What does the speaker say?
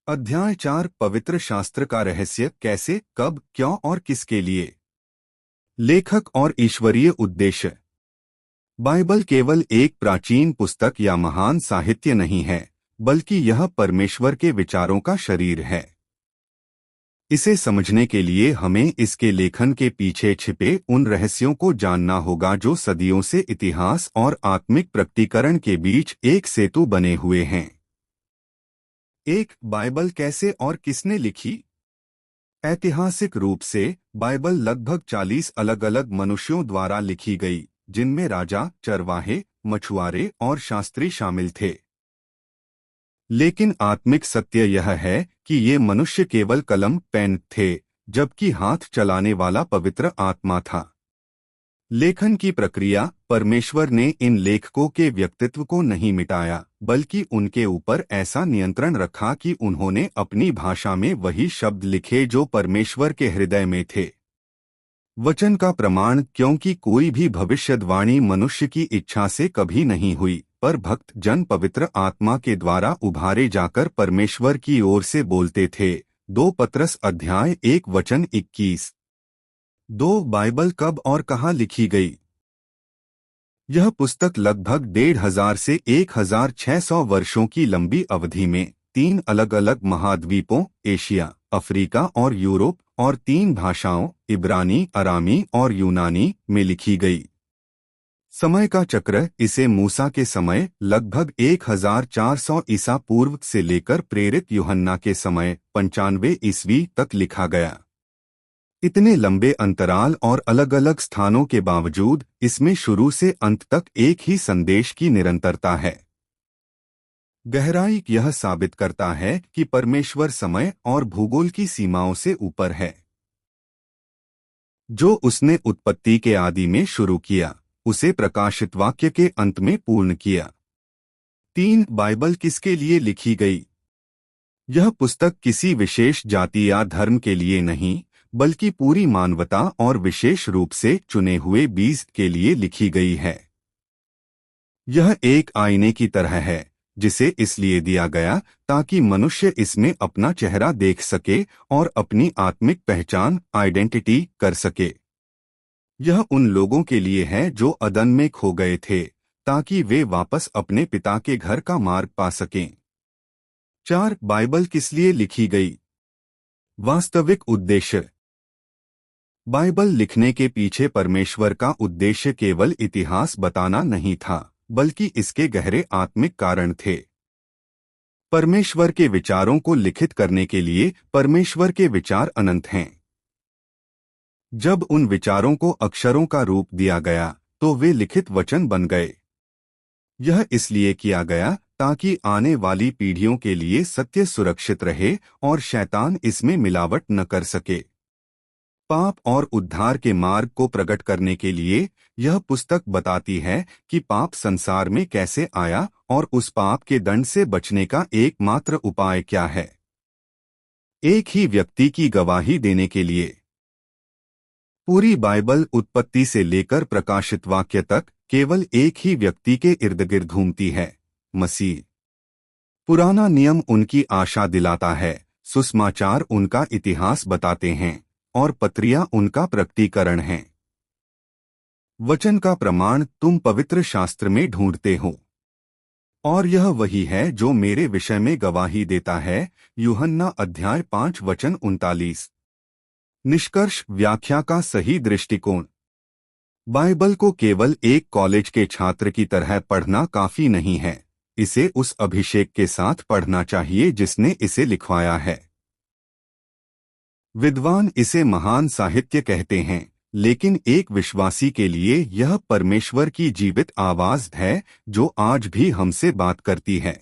अध्याय 4 पवित्र शास्त्र का रहस्य कैसे, कब, क्यों और किसके लिए। लेखक और ईश्वरीय उद्देश्य। बाइबल केवल एक प्राचीन पुस्तक या महान साहित्य नहीं है, बल्कि यह परमेश्वर के विचारों का शरीर है। इसे समझने के लिए हमें इसके लेखन के पीछे छिपे उन रहस्यों को जानना होगा जो सदियों से इतिहास और आत्मिक प्रकटीकरण के बीच एक सेतु बने हुए हैं। एक, बाइबल कैसे और किसने लिखी। ऐतिहासिक रूप से बाइबल लगभग 40 अलग अलग मनुष्यों द्वारा लिखी गई, जिनमें राजा, चरवाहे, मछुआरे और शास्त्री शामिल थे। लेकिन आत्मिक सत्य यह है कि ये मनुष्य केवल कलम पेन थे, जबकि हाथ चलाने वाला पवित्र आत्मा था। लेखन की प्रक्रिया, परमेश्वर ने इन लेखकों के व्यक्तित्व को नहीं मिटाया, बल्कि उनके ऊपर ऐसा नियंत्रण रखा कि उन्होंने अपनी भाषा में वही शब्द लिखे जो परमेश्वर के हृदय में थे। वचन का प्रमाण, क्योंकि कोई भी भविष्यवाणी मनुष्य की इच्छा से कभी नहीं हुई, पर भक्त जन पवित्र आत्मा के द्वारा उभारे जाकर परमेश्वर की ओर से बोलते थे। 2 पतरस अध्याय 1 वचन 21। 2 बाइबल कब और कहाँ लिखी गई। यह पुस्तक लगभग 1500 से 1600 वर्षों की लंबी अवधि में 3 अलग अलग महाद्वीपों, एशिया, अफ्रीका और यूरोप, और 3 भाषाओं, इब्रानी, अरामी और यूनानी में लिखी गई। समय का चक्र, इसे मूसा के समय लगभग 1400 ईसा पूर्व से लेकर प्रेरित यूहन्ना के समय 95 ईस्वी तक लिखा गया। इतने लंबे अंतराल और अलग अलग स्थानों के बावजूद इसमें शुरू से अंत तक एक ही संदेश की निरंतरता है। गहराई यह साबित करता है कि परमेश्वर समय और भूगोल की सीमाओं से ऊपर है। जो उसने उत्पत्ति के आदि में शुरू किया, उसे प्रकाशित वाक्य के अंत में पूर्ण किया। 3 बाइबल किसके लिए लिखी गई। यह पुस्तक किसी विशेष जाति या धर्म के लिए नहीं, बल्कि पूरी मानवता और विशेष रूप से चुने हुए 20 के लिए लिखी गई है। यह एक आईने की तरह है, जिसे इसलिए दिया गया ताकि मनुष्य इसमें अपना चेहरा देख सके और अपनी आत्मिक पहचान, आइडेंटिटी कर सके। यह उन लोगों के लिए है जो अदन में खो गए थे, ताकि वे वापस अपने पिता के घर का मार्ग पा सकें। 4 बाइबल किस लिए लिखी गई। वास्तविक उद्देश्य। बाइबल लिखने के पीछे परमेश्वर का उद्देश्य केवल इतिहास बताना नहीं था, बल्कि इसके गहरे आत्मिक कारण थे। परमेश्वर के विचारों को लिखित करने के लिए परमेश्वर के विचार अनंत हैं। जब उन विचारों को अक्षरों का रूप दिया गया, तो वे लिखित वचन बन गए। यह इसलिए किया गया ताकि आने वाली पीढ़ियों के लिए सत्य सुरक्षित रहे और शैतान इसमें मिलावट न कर सके। पाप और उद्धार के मार्ग को प्रकट करने के लिए यह पुस्तक बताती है कि पाप संसार में कैसे आया और उस पाप के दंड से बचने का एकमात्र उपाय क्या है। एक ही व्यक्ति की गवाही देने के लिए। पूरी बाइबल उत्पत्ति से लेकर प्रकाशित वाक्य तक केवल एक ही व्यक्ति के इर्द गिर्द घूमती है, मसीह। पुराना नियम उनकी आशा दिलाता है, सुसमाचार उनका इतिहास बताते हैं, और पत्रियां उनका प्रकटीकरण है। वचन का प्रमाण तुम पवित्र शास्त्र में ढूंढते हो, और यह वही है जो मेरे विषय में गवाही देता है। यूहन्ना अध्याय 5 वचन 39। निष्कर्ष, व्याख्या का सही दृष्टिकोण। बाइबल को केवल एक कॉलेज के छात्र की तरह पढ़ना काफी नहीं है, इसे उस अभिषेक के साथ पढ़ना चाहिए जिसने इसे लिखवाया है। विद्वान इसे महान साहित्य कहते हैं, लेकिन एक विश्वासी के लिए यह परमेश्वर की जीवित आवाज है जो आज भी हमसे बात करती है।